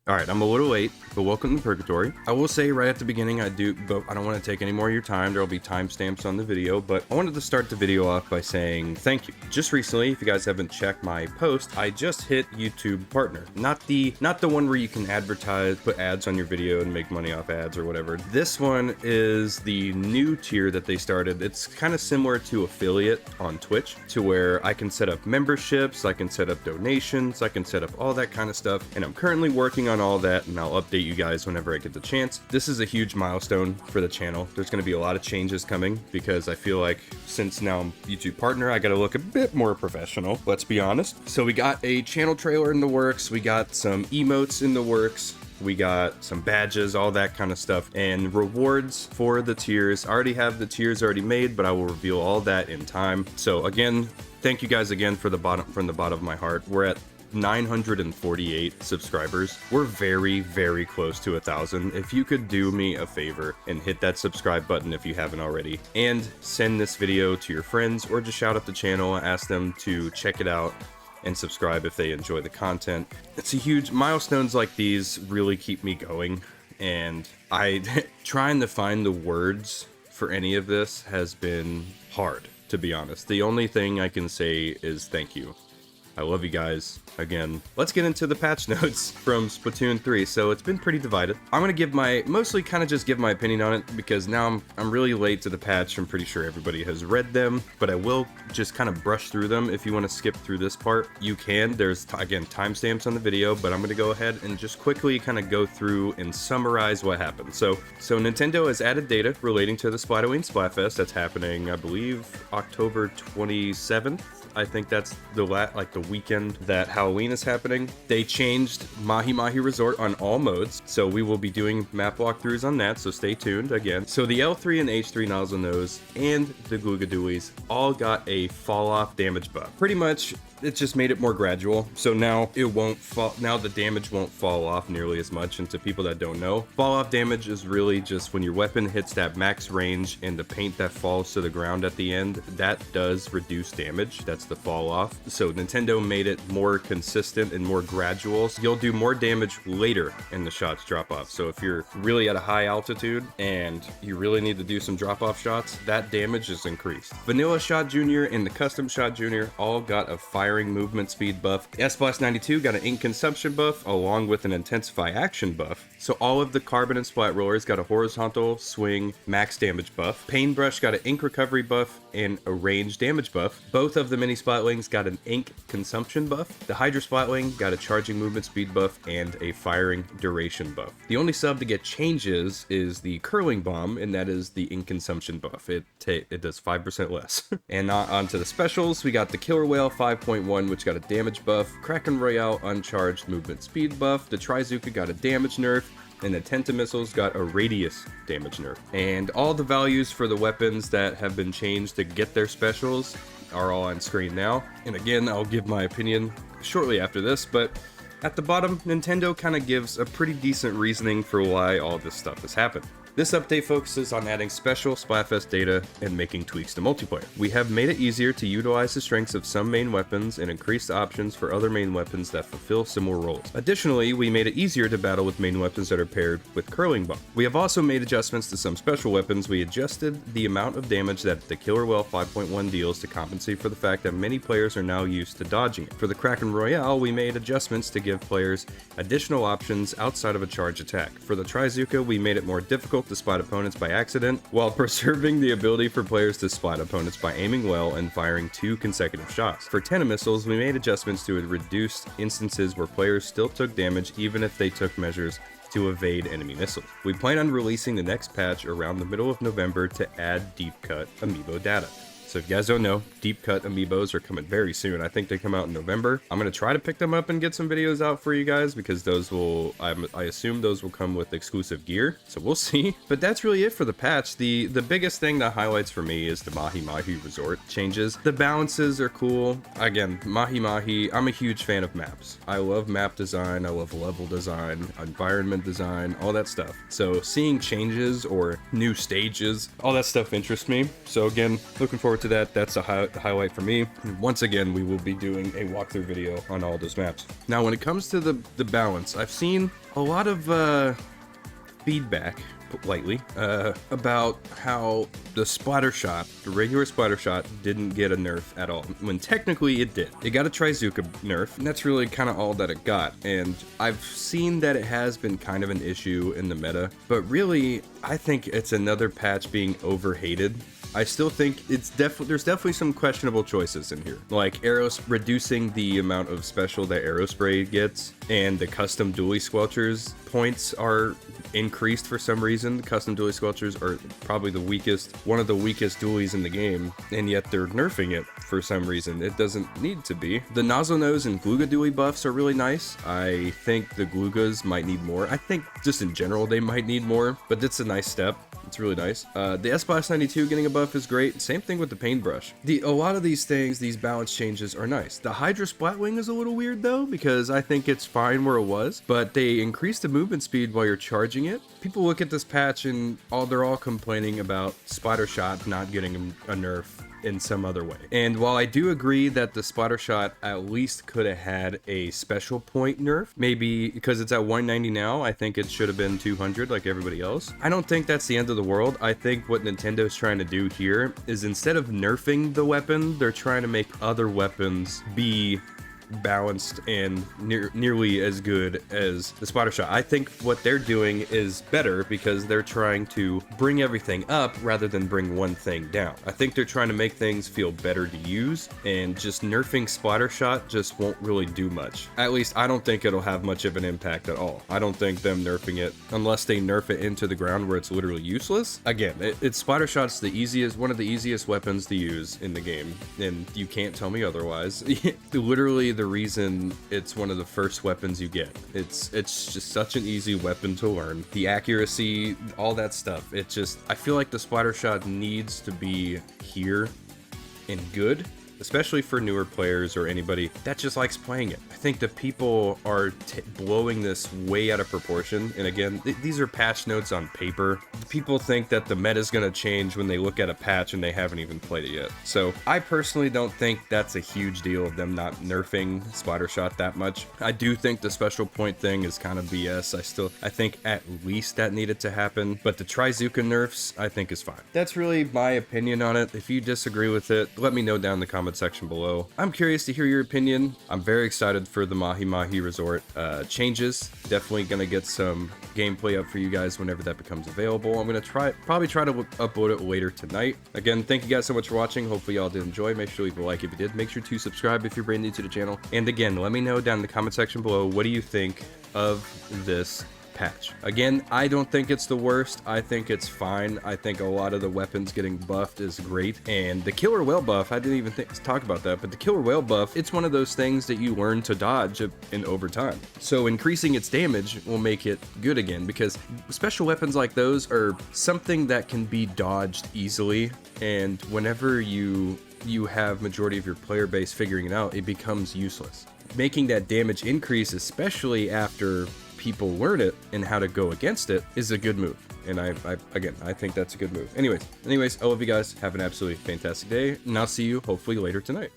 Alright, I'm a little late, but welcome to Purgatory. I will say right at the beginning, I don't want to take any more of your time. There'll be timestamps on the video, but I wanted to start the video off by saying thank you. Just recently, if you guys haven't checked my post, I just hit YouTube Partner. Not the one where you can advertise, put ads on your video and make money off ads or whatever. This one is the new tier that they started. It's kind of similar to affiliate on Twitch, to where I can set up memberships, I can set up donations, I can set up all that kind of stuff, and I'm currently working on all that, and I'll update you guys whenever I get the chance. This is a huge milestone for the channel. There's going to be a lot of changes coming because I feel like since now I'm YouTube Partner, I got to look a bit more professional, let's be honest. So we got a channel trailer in the works, we got some emotes in the works, we got some badges, all that kind of stuff, and rewards for the tiers. I already have the tiers already made, but I will reveal all that in time. So again, thank you guys again from the bottom of my heart. We're at 948 subscribers. We're very, very close to 1,000. If you could do me a favor and hit that subscribe button if you haven't already, and send this video to your friends, or just shout out the channel, ask them to check it out and subscribe if they enjoy the content. It's a huge milestones like these really keep me going, and trying to find the words for any of this has been hard, to be honest. The only thing I can say is thank you. I love you guys. Again, let's get into the patch notes from Splatoon 3. So it's been pretty divided. I'm gonna give mostly kind of just give my opinion on it, because now I'm really late to the patch. I'm pretty sure everybody has read them, but I will just kind of brush through them. If you want to skip through this part, you can. There's again timestamps on the video, but I'm gonna go ahead and just quickly kind of go through and summarize what happened. So Nintendo has added data relating to the Splatoon Splatfest that's happening, I believe, October 27th. I think that's the weekend that Halloween is happening. They changed Mahi Mahi Resort on all modes, so we will be doing map walkthroughs on that, so stay tuned again. So the L3 and H3 nozzle nose and the Gloogadoolies all got a fall off damage buff. Pretty much, it just made it more gradual, so now the damage won't fall off nearly as much. And to people that don't know, fall off damage is really just when your weapon hits that max range and the paint that falls to the ground at the end, that does reduce damage. That's the fall off. So Nintendo made it more consistent and more gradual. So you'll do more damage later in the shots drop off. So if you're really at a high altitude and you really need to do some drop off shots, that damage is increased. Vanilla Shot Jr. and the Custom Shot Jr. all got a firing movement speed buff. S-Blast 92 got an ink consumption buff along with an intensify action buff. So all of the Carbon and Splat rollers got a horizontal swing max damage buff. Paintbrush got an ink recovery buff and a range damage buff. Both of the mini Splatlings got an ink consumption buff. The Hydra Splatling got a charging movement speed buff and a firing duration buff. The only sub to get changes is the Curling Bomb, and that is the ink consumption buff. It does 5% less. And on to the specials, we got the Killer Whale 5.1, which got a damage buff. Kraken Royale uncharged movement speed buff. The Trizuka got a damage nerf, and the Tenta missiles got a radius damage nerf. And all the values for the weapons that have been changed to get their specials are all on screen now. And again, I'll give my opinion shortly after this, but at the bottom, Nintendo kind of gives a pretty decent reasoning for why all this stuff has happened. This update focuses on adding special Splatfest data and making tweaks to multiplayer. We have made it easier to utilize the strengths of some main weapons and increase the options for other main weapons that fulfill similar roles. Additionally, we made it easier to battle with main weapons that are paired with Curling Bomb. We have also made adjustments to some special weapons. We adjusted the amount of damage that the Killer Whale 5.1 deals to compensate for the fact that many players are now used to dodging it. For the Kraken Royale, we made adjustments to give players additional options outside of a charge attack. For the Trizuka, we made it more difficult to spot opponents by accident, while preserving the ability for players to spot opponents by aiming well and firing 2 consecutive shots. For Tenta missiles, we made adjustments to reduce instances where players still took damage even if they took measures to evade enemy missiles. We plan on releasing the next patch around the middle of November to add deep cut amiibo data. So if you guys don't know, deep cut amiibos are coming very soon. I think they come out in November. I'm going to try to pick them up and get some videos out for you guys, because those will, I assume those will come with exclusive gear. So we'll see. But that's really it for the patch. The biggest thing that highlights for me is the Mahi Mahi Resort changes. The balances are cool. Again, Mahi Mahi, I'm a huge fan of maps. I love map design. I love level design, environment design, all that stuff. So seeing changes or new stages, all that stuff interests me. So again, looking forward forward to that. That's the highlight for me. And once again, we will be doing a walkthrough video on all those maps. Now, when it comes to the balance, I've seen a lot of feedback, lightly, about how the splatter shot, the regular splatter shot, didn't get a nerf at all, when technically it did. It got a Trizuka nerf, and that's really kind of all that it got. And I've seen that it has been kind of an issue in the meta, but really, I think it's another patch being overhated. I still think there's definitely some questionable choices in here, like reducing the amount of special that Aerospray gets, and the custom dually squelchers points are increased for some reason. The custom dually squelchers are probably one of the weakest dualies in the game, and yet they're nerfing it for some reason. It doesn't need to be. The nozzle nose and Gluga dually buffs are really nice. I think the Glugas might need more. I think just in general they might need more, but it's a nice step. It's really nice. The S-Blast 92 getting a buff is great. Same thing with the Paintbrush. A lot of these things, these balance changes are nice. The Hydra Splatwing is a little weird though, because I think it's fine where it was, but they increased the movement speed while you're charging it. People look at this patch and they're all complaining about Splatter Shot not getting a nerf in some other way. And while I do agree that the Splatter Shot at least could have had a special point nerf, maybe because it's at 190 now, I think it should have been 200 like everybody else. I don't think that's the end of the world. I think what Nintendo's trying to do here is, instead of nerfing the weapon, they're trying to make other weapons be balanced and nearly as good as the Splatter Shot. I think what they're doing is better because they're trying to bring everything up rather than bring one thing down. I think they're trying to make things feel better to use, and just nerfing Splatter Shot just won't really do much. At least I don't think it'll have much of an impact at all. I don't think them nerfing it, unless they nerf it into the ground where it's literally useless. Again, it's Splatter Shot's one of the easiest weapons to use in the game, and you can't tell me otherwise. Literally the reason it's one of the first weapons you get. It's just such an easy weapon to learn. The accuracy, all that stuff. I feel like the Splatter Shot needs to be here and good, especially for newer players or anybody that just likes playing it. I think the people are blowing this way out of proportion. And again, these are patch notes on paper. People think that the meta is going to change when they look at a patch and they haven't even played it yet. So I personally don't think that's a huge deal of them not nerfing Splatter Shot that much. I do think the special point thing is kind of BS. I think at least that needed to happen, but the Trizuka nerfs I think is fine. That's really my opinion on it. If you disagree with it, let me know down in the comment section below. I'm curious to hear your opinion. I'm very excited for the Mahi Mahi Resort changes. Definitely gonna get some gameplay up for you guys whenever that becomes available. I'm gonna probably try to upload it later tonight. Again, thank you guys so much for watching. Hopefully y'all did enjoy. Make sure to leave a like if you did. Make sure to subscribe if you're brand new to the channel. And again, let me know down in the comment section below, what do you think of this patch? Again, I don't think it's the worst. I think it's fine. I think a lot of the weapons getting buffed is great. And the Killer Whale buff, I didn't even talk about that, but the Killer Whale buff, it's one of those things that you learn to dodge in over time. So increasing its damage will make it good again, because special weapons like those are something that can be dodged easily. And whenever you have majority of your player base figuring it out, it becomes useless. Making that damage increase, especially after people learn it and how to go against it, is a good move. And I think that's a good move. Anyways, I love you guys. Have an absolutely fantastic day, and I'll see you hopefully later tonight.